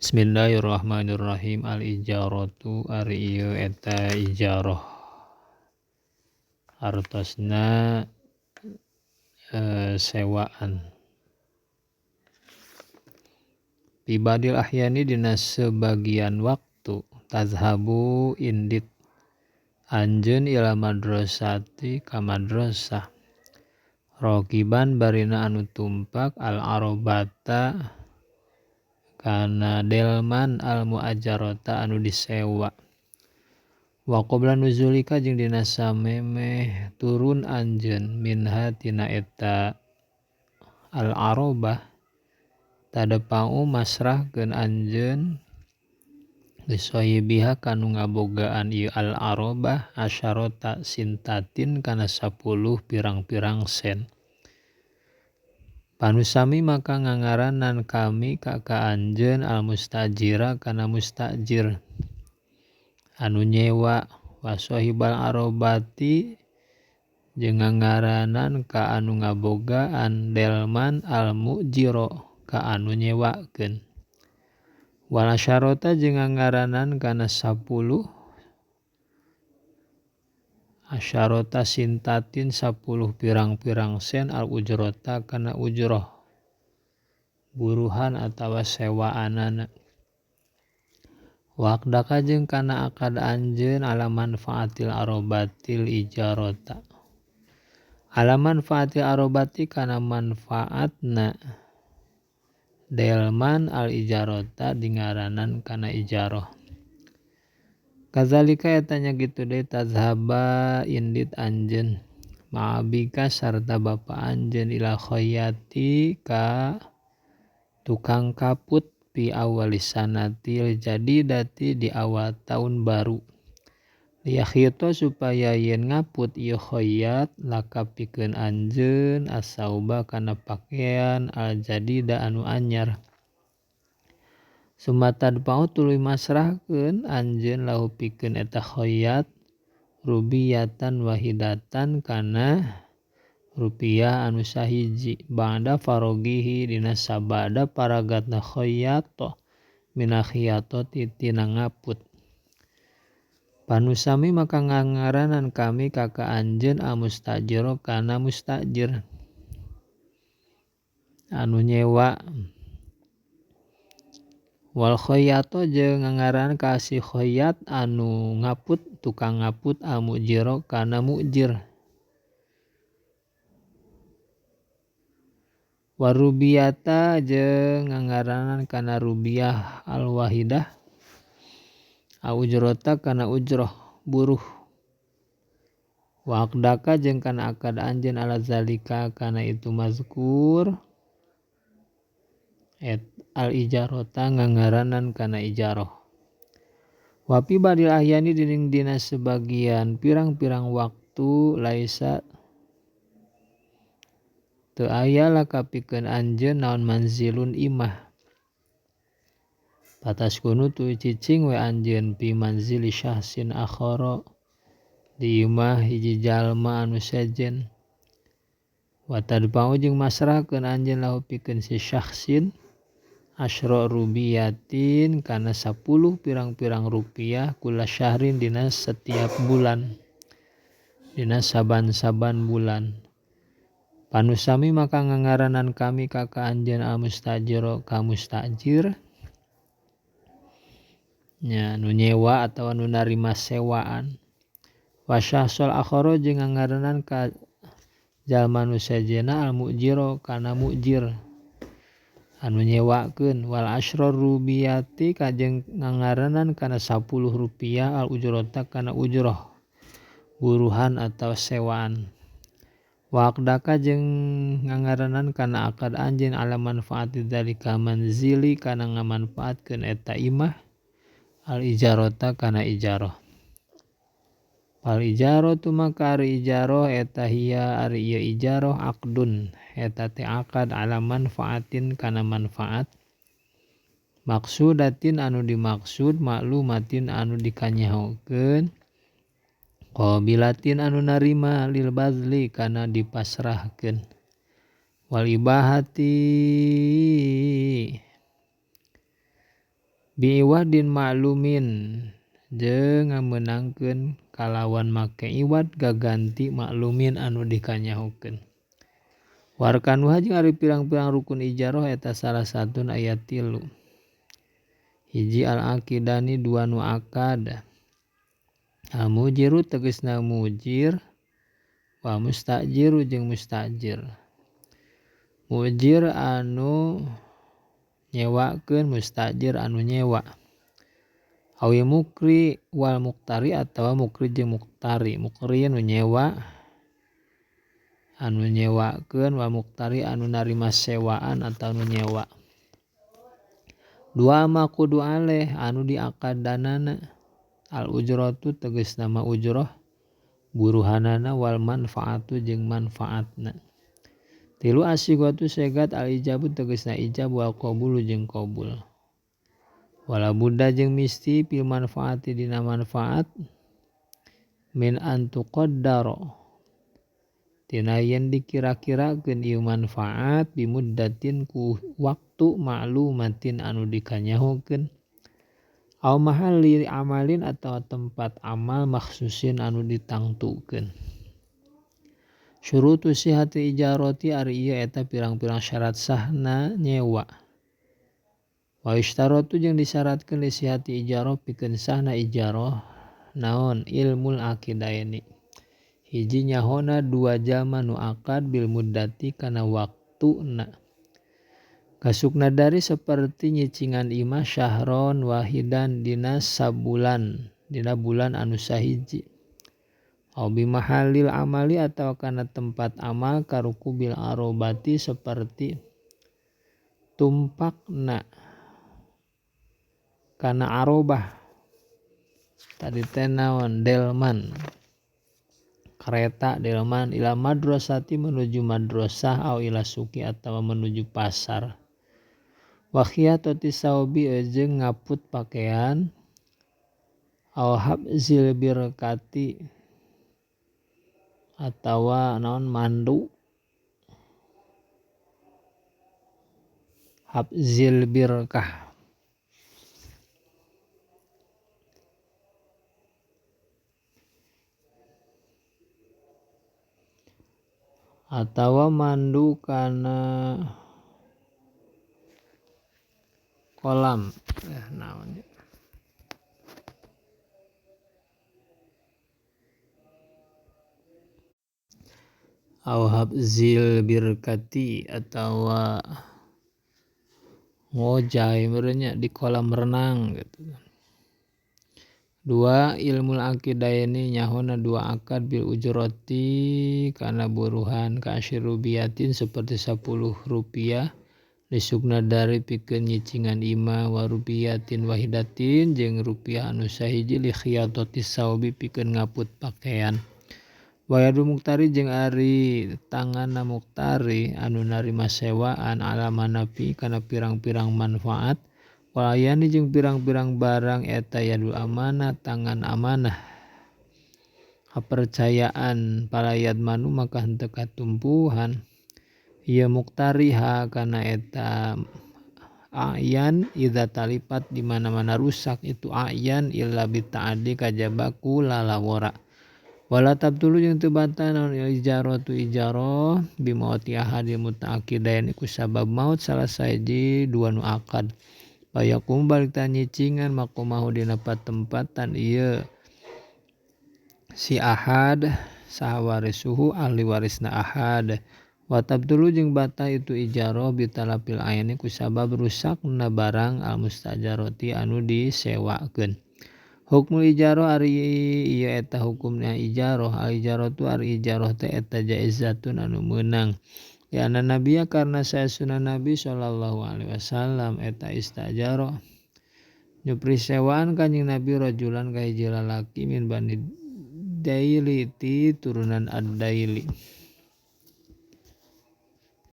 Bismillahirrahmanirrahim. Al-ijaratu ari ieu eta ijarah. Artosna sewaan. Bibadil ahyani dina sebagian waktu tazhabu indit anjeun ila madrasati ka madrasah. Rokiban barina anu tumpak al-arobata kana delman al-muajarata anu disewa. Wa qabla nuzulika jeung dina samemeh turun anjeun minha tina eta al-arobah tadepau masrahkeun anjeun lisohibiha kanu ngabogaan ieu al-arobah asyarota sintatin kana 10 pirang-pirang sen. Panusami maka ngangaranan kami ka anjeun al-mustajira kana mustajir anu nyewa, wa sohibal arobati jeung ngangaranan ka anu ngabogaan delman al-mujiro ka anu nyewakeun. Wal asyarota jeung ngangaranan kana 10 asyarota sintatin 10 pirang-pirang sen al-ujrota kana ujroh buruhan atawa sewaanana. Waqdaka jeung kana akad anjeun ala manfaatil arobatil ijarota. Ala manfaatil arobati kana manfaatna delman al-ijarota dingaranan kana ijarah. Kadzalika eta nya kitu deui tazhaba indit anjeun ma'abika sarta bapa anjeun ila khayyati ka tukang kaput fi awalis sanatil jadidati di awal tahun baru. Liyakhito supaya yen ngaput ieu khayyat laka pikeun anjeun as-sauba kana pakean al-jadida anu anyar. Sumatad pau tuluy masrahkeun anjeun lahu pikeun eta khayyat rubiyatan wahidatan kana rupiah anu sahiji ba'da farogihi dina sabada paragatna khayyat mina khiyatoti tina ngaput. Panusami maka ngangaranan kami ka anjeun al-mustajiro kana mustajir anu nyewa. Wal khayyato jeung ngangaranan ka si khayyat anu ngaput tukang ngaput al-mujiro kana mujir. Warubiyata jeung ngangaranan kana rubiah al-wahidah au-ujrota kana ujroh buruh. Waqdaka jeung kana akad anjeun ala zalika kana itu mazkur al-ijarota ngangaranan kana ijarah. Wa fi badil ahyani dina sebagian pirang-pirang waktu laisa teu aya laka pikeun anjeun naon manzilun imah. Pataskunu tu cicing we anjeun fi manzili syahsin akhara di imah hiji jalma anu sejen. Wa tadpau jeung masrahkeun anjeun lahu pikeun si syahsin asyra rubiyatin kana 10 pirang-pirang rupiah kula syahrin dina setiap bulan. Dina saban-saban bulan. Panusami maka ngangaranan kami ka anjeun al-mustajiro ka mustajir nya nu nyewa atawa nu narima sewaan. Wa syahsul akhara jeung ngangaranan ka jalma nu sejena al-mujiro kana mujir anu nyewakeun. Wal asyra rubiyati jeung ngangaranan kana 10 rupiah al-ujrota kana ujroh buruhan atawa sewaan. Waqdaka jeung ngangaranan kana akad anjeun ala manfaati dzalika manzili kana ngamanfaatkeun eta imah al-ijarota kana ijarah. Fal ijaratu maka ari ijarah eta hiya ari ieu ijarah aqdun eta teh akad ala manfaatin kana manfaat maksudatin anu dimaksud maklumatin anu dikanyahokeun qabilatin anu narima lil bazli kana dipasrahkeun. Wal ibahati biiwadin ma'lumin jeung ngamenangkeun kalawan make iwad gaganti ma'lumin anu dikanyahokeun. Warkanuha jeung ari pirang-pirang rukun ijaroh eta salah satuna aya 3. Hiji al-aqidani 2 nu akad. Al-mujiru tegasna mujir, wa mustajiru jeung mustajir. Mujir anu nyewakeun, mustajir anu nyewa. Awi mukri wal muktari atawa mukri jeung muktari. Mukri anu nyewa, anu nyewakeun, wa muktari anu narima sewaan atau anu nyewa. 2 ma kudu aleh anu diakadanana. Al-ujratu tegasna ma ujroh, buruhanana wal manfaatu jeung manfaatna. 3 asigatu segat al-ijabu tegasna ijab wal qabulu jeung qabul. Wala budda jeung misti fil manfaati dina manfaat min antuqaddaro tina yen dikira-kirakeun ieu manfaat bimuddatin ku waktu ma'lumatin anu dikanyahokeun. Aw mahalli amalin atawa tempat amal makhsusin anu ditangtukeun. Syurutu sihati ijarati ari ieu eta pirang-pirang syarat sahna nyewa. Wa ishtaratu jeung disyaratkeun li sihati ijarah pikeun sahna ijarah naon ilmul aqidaini. Hiji nyahona 2 jalma nu akad bil muddati kana waktuna. Kasukna dari seperti nyicingan imah syahron wahidan dina bulan anu sahiji. Aw bimahalil amali atawa kana tempat amal karuku bil arobati seperti tumpakna kana arobah. Tadi teh naon delman. Kereta delman ila madrasati menuju madrasah aw ila suki atawa menuju pasar. Wa khiyatati saubi jeung ngaput pakaian aw habzil birkati atawa naon mandu. Habzil birkah atawa mandu kana kolam naon aw habzil birkati atawa ngojay merenya di kolam renang gitu. 2 ilmul aqidaini nyahona 2 akad bil ujrati kana buruhan ka asyrubiyatin seperti 10 rupiah. Lisukna dari pikeun nyicingan imah wa rupiyatin wahidatin jeung rupiah anu sahiji li khiyatati saubi pikeun ngaput pakaian. Wayadu muktari jeung ari tanganna muktari anu narima sewaan ala manafi kana pirang-pirang manfaat. Walayani jeung pirang-pirang barang eta yadul amanah tangan amanah. Kapercayaan palayad manu maka henteu katumpuhan. Ieu muktariha kana eta a'yan idza talipat di mana-mana rusak itu a'yan illa bita'addi kajabaku lalawara. Wala tabtulu jeung teu batal naon ijaratu ijarah bimauti ahadil mutaaqidain ku sabab maut salah sahiji 2 nu akad. Bayakum balik tanyicingan makomahu dina patempatan ieu si ahad saha warisuhu ahli warisna ahad. Wa tabtulu jeung batal itu ijarah bitalapil aini ku sabab rusakna barang al mustajarati anu disewakeun. Hukmul ijarah ari ieu eta hukumna ijarah. Al ijaratu ari ijarah teh eta jaizatun anu meunang. Ya nabiya karna saestuna Nabi sallallahu alaihi wasallam eta istajaro nyupri sewaan kanjing Nabi rajulan ka hiji lalaki min bani Daili ti turunan ad-Daili.